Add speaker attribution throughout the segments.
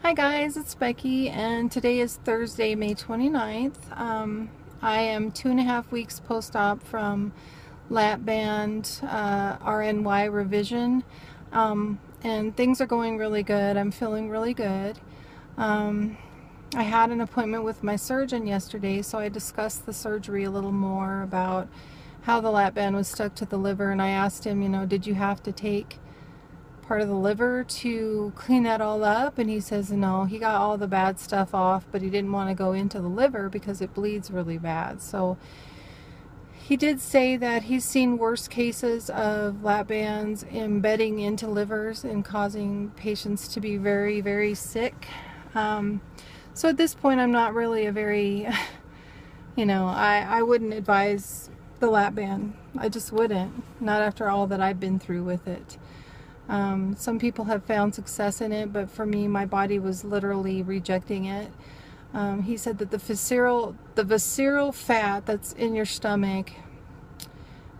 Speaker 1: Hi guys, it's Becky, and today is Thursday, May 29th. I am 2.5 weeks post-op from lap band RNY revision, and things are going really good. I'm feeling really good. I had an appointment with my surgeon yesterday, so I discussed the surgery a little more about how the lap band was stuck to the liver, and I asked him, did you have to take part of the liver to clean that all up? And he says no, he got all the bad stuff off, but he didn't want to go into the liver because it bleeds really bad. So he did say that he's seen worse cases of lap bands embedding into livers and causing patients to be very, very sick. So at this point, I'm not really a very, I wouldn't advise the lap band. I just wouldn't, not after all that I've been through with it. Some people have found success in it, but for me, my body was literally rejecting it. He said that the visceral fat that's in your stomach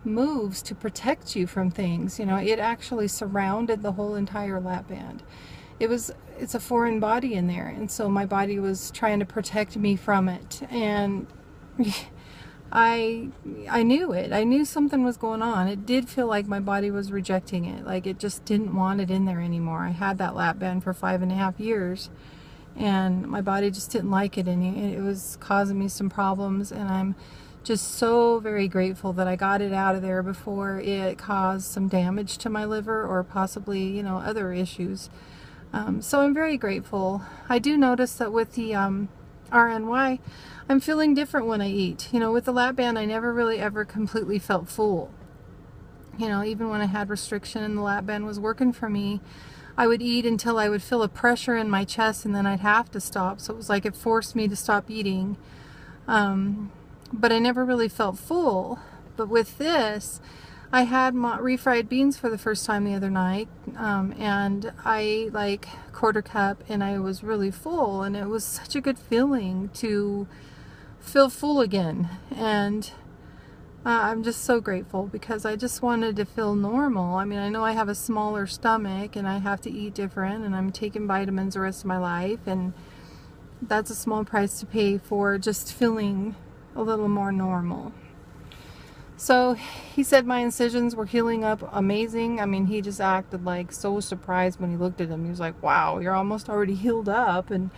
Speaker 1: moves to protect you from things. It actually surrounded the whole entire lap band. It's a foreign body in there, and so my body was trying to protect me from it, and I knew it. I knew something was going on. It did feel like my body was rejecting it. Like it just didn't want it in there anymore. I had that lap band for 5.5 years, and my body just didn't like it it was causing me some problems, and I'm just so very grateful that I got it out of there before it caused some damage to my liver or possibly, other issues. So I'm very grateful. I do notice that with the RNY, I'm feeling different when I eat. With the lap band, I never really ever completely felt full. Even when I had restriction and the lap band was working for me, I would eat until I would feel a pressure in my chest, and then I'd have to stop. So it was like it forced me to stop eating. But I never really felt full. But with this, I had refried beans for the first time the other night, and I ate like 1/4 cup, and I was really full, and it was such a good feeling to feel full again. And I'm just so grateful because I just wanted to feel normal. I mean, I know I have a smaller stomach and I have to eat different, and I'm taking vitamins the rest of my life, and that's a small price to pay for just feeling a little more normal. So he said my incisions were healing up amazing. I mean, he just acted like so surprised when he looked at them. He was like, wow, you're almost already healed up. And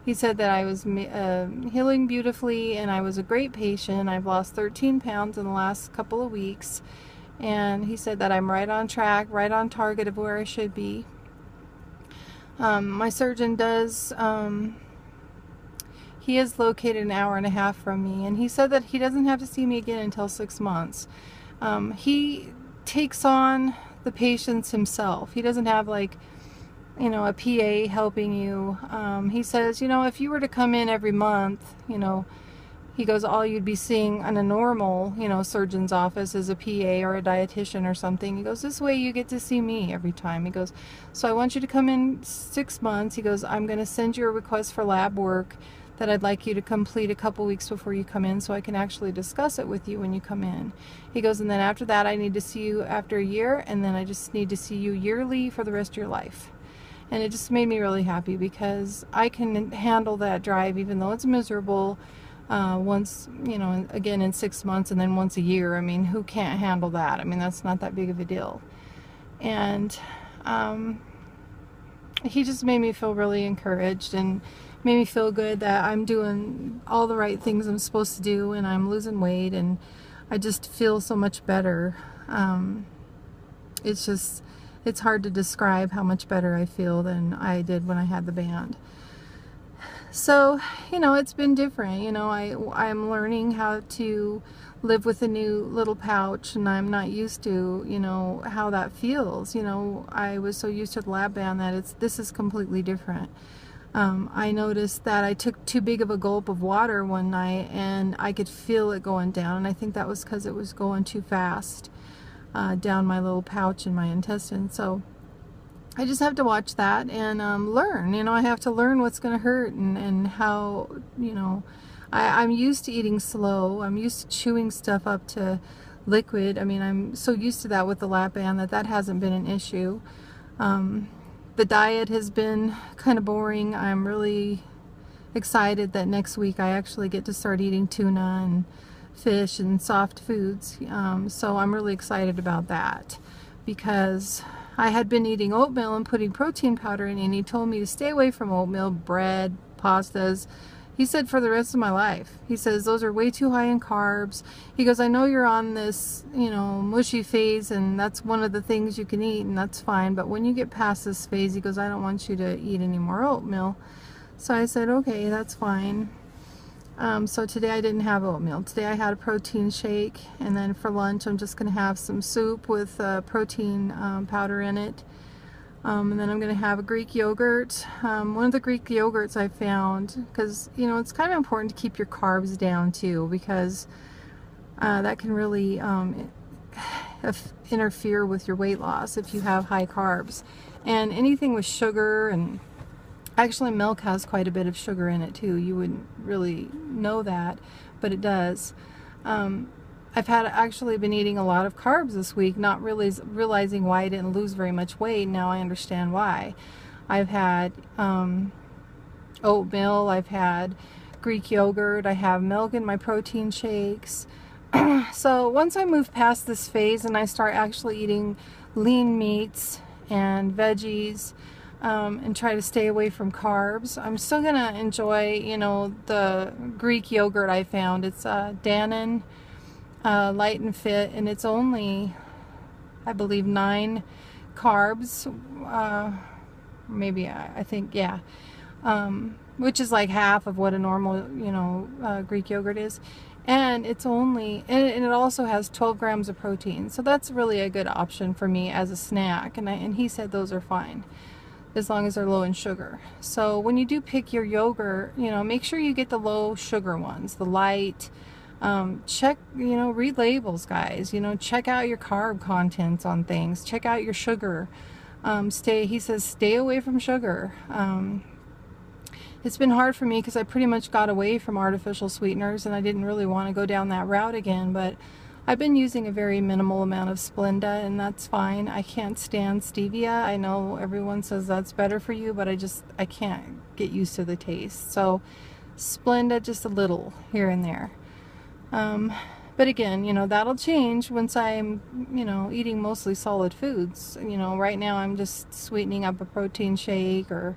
Speaker 1: he said that I was healing beautifully, and I was a great patient. I've lost 13 pounds in the last couple of weeks. And he said that I'm right on track, right on target of where I should be. My surgeon does... He is located 1.5 hours from me, and he said that he doesn't have to see me again until 6 months. He takes on the patients himself. He doesn't have like, a PA helping you. He says, if you were to come in every month, he goes, all you'd be seeing in a normal, surgeon's office is a PA or a dietitian or something. He goes, this way you get to see me every time. He goes, so I want you to come in 6 months. He goes, I'm going to send you a request for lab work that I'd like you to complete a couple weeks before you come in, so I can actually discuss it with you when you come in. He goes, and then after that I need to see you after a year, and then I just need to see you yearly for the rest of your life. And it just made me really happy because I can handle that drive, even though it's miserable, once, again in 6 months, and then once a year. I mean, who can't handle that? I mean, that's not that big of a deal. And he just made me feel really encouraged and made me feel good that I'm doing all the right things I'm supposed to do, and I'm losing weight, and I just feel so much better. It's hard to describe how much better I feel than I did when I had the band. So, it's been different. I'm learning how to live with a new little pouch, and I'm not used to, how that feels. I was so used to the lap band that this is completely different. I noticed that I took too big of a gulp of water one night, and I could feel it going down, and I think that was because it was going too fast down my little pouch in my intestine. So I just have to watch that and learn. I have to learn what's going to hurt, and how, I'm used to eating slow. I'm used to chewing stuff up to liquid. I mean, I'm so used to that with the lap band that hasn't been an issue. The diet has been kind of boring. I'm really excited that next week I actually get to start eating tuna and fish and soft foods. So I'm really excited about that, because I had been eating oatmeal and putting protein powder in, and he told me to stay away from oatmeal, bread, pastas. He said for the rest of my life. He says those are way too high in carbs. He goes, I know you're on this, mushy phase, and that's one of the things you can eat, and that's fine. But when you get past this phase, he goes, I don't want you to eat any more oatmeal. So I said, okay, that's fine. So today I didn't have oatmeal. Today I had a protein shake, and then for lunch I'm just going to have some soup with protein powder in it. And then I'm going to have a Greek yogurt. One of the Greek yogurts I found, because it's kind of important to keep your carbs down too, because that can really interfere with your weight loss if you have high carbs. And anything with sugar, and actually milk has quite a bit of sugar in it too. You wouldn't really know that, but it does. I've actually been eating a lot of carbs this week, not really realizing why I didn't lose very much weight. Now I understand why. I've had oatmeal, I've had Greek yogurt, I have milk in my protein shakes. So once I move past this phase and I start actually eating lean meats and veggies, and try to stay away from carbs, I'm still gonna enjoy, the Greek yogurt I found. It's Dannon Light and Fit, and it's only, I believe, 9 carbs, maybe, I think, yeah, which is like half of what a normal, Greek yogurt is. And it's only, and it also has 12 grams of protein, so that's really a good option for me as a snack. And he said those are fine, as long as they're low in sugar. So when you do pick your yogurt, make sure you get the low sugar ones, the light. Check, read labels, guys. Check out your carb contents on things. Check out your sugar. He says stay away from sugar. It's been hard for me because I pretty much got away from artificial sweeteners, and I didn't really want to go down that route again, but I've been using a very minimal amount of Splenda, and that's fine. I can't stand stevia. I know everyone says that's better for you, but I can't get used to the taste. So Splenda, just a little here and there. But again, that'll change once I'm, eating mostly solid foods. Right now I'm just sweetening up a protein shake, or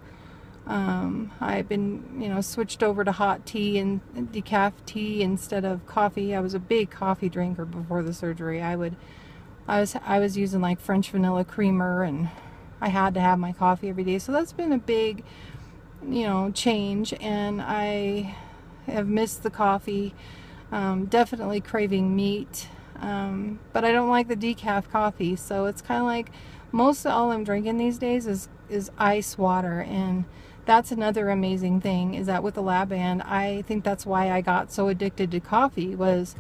Speaker 1: I've been, switched over to hot tea and decaf tea instead of coffee. I was a big coffee drinker before the surgery. I was using like French vanilla creamer, and I had to have my coffee every day. So that's been a big, change, and I have missed the coffee. Definitely craving meat, but I don't like the decaf coffee, so it's kind of like most of all I'm drinking these days is ice water. And that's another amazing thing, is that with the lab band, I think that's why I got so addicted to coffee, was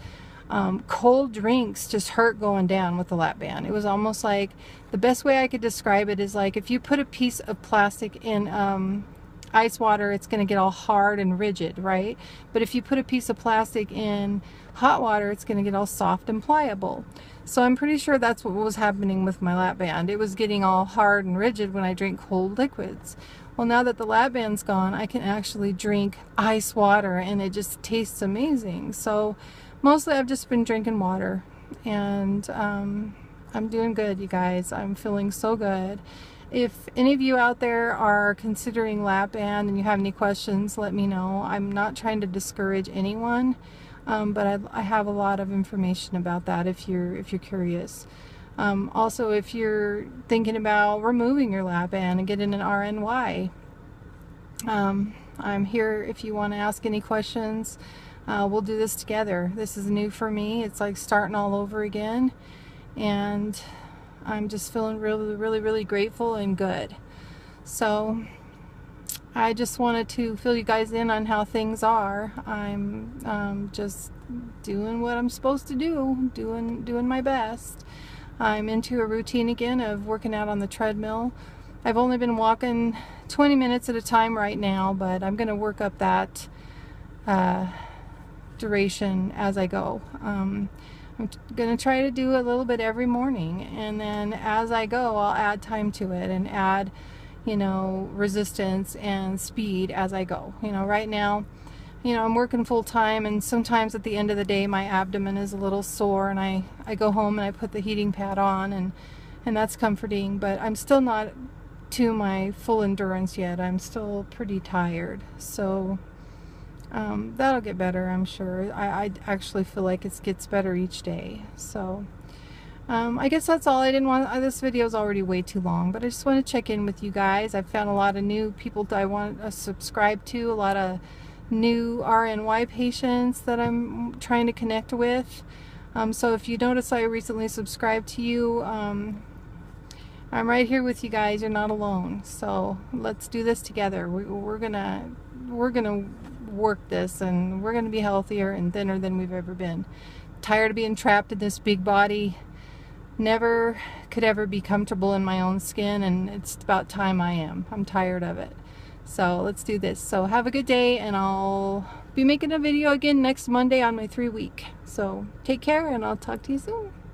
Speaker 1: cold drinks just hurt going down with the lap band. It was almost like, the best way I could describe it is like if you put a piece of plastic in ice water, it's going to get all hard and rigid, right? But if you put a piece of plastic in hot water, it's going to get all soft and pliable. So I'm pretty sure that's what was happening with my lap band. It was getting all hard and rigid when I drink cold liquids. Well, now that the lap band's gone, I can actually drink ice water, and it just tastes amazing. So mostly I've just been drinking water, and I'm doing good, you guys. I'm feeling so good. If any of you out there are considering lap band and you have any questions, let me know. I'm not trying to discourage anyone, but I have a lot of information about that if you're curious. Also, if you're thinking about removing your lap band and getting an RNY, I'm here if you want to ask any questions. We'll do this together. This is new for me. It's like starting all over again, and I'm just feeling really, really, really grateful and good. So I just wanted to fill you guys in on how things are. I'm just doing what I'm supposed to do, doing my best. I'm into a routine again of working out on the treadmill. I've only been walking 20 minutes at a time right now, but I'm going to work up that duration as I go. I'm going to try to do a little bit every morning, and then as I go I'll add time to it and add, you know, resistance and speed as I go. You know, right now, you know, I'm working full time, and sometimes at the end of the day my abdomen is a little sore, and I go home and I put the heating pad on, and that's comforting, but I'm still not to my full endurance yet. I'm still pretty tired. So that'll get better, I'm sure. I actually feel like it gets better each day. So I guess that's all. I didn't want, this video is already way too long, but I just want to check in with you guys. I've found a lot of new people that I want to subscribe to, a lot of new RNY patients that I'm trying to connect with. So if you notice I recently subscribed to you, I'm right here with you guys. You're not alone. So let's do this together. We're gonna work this, and we're gonna be healthier and thinner than we've ever been. Tired of being trapped in this big body. Never could ever be comfortable in my own skin, and it's about time I am. I'm tired of it. So let's do this. So have a good day, and I'll be making a video again next Monday on my 3-week. So take care, and I'll talk to you soon.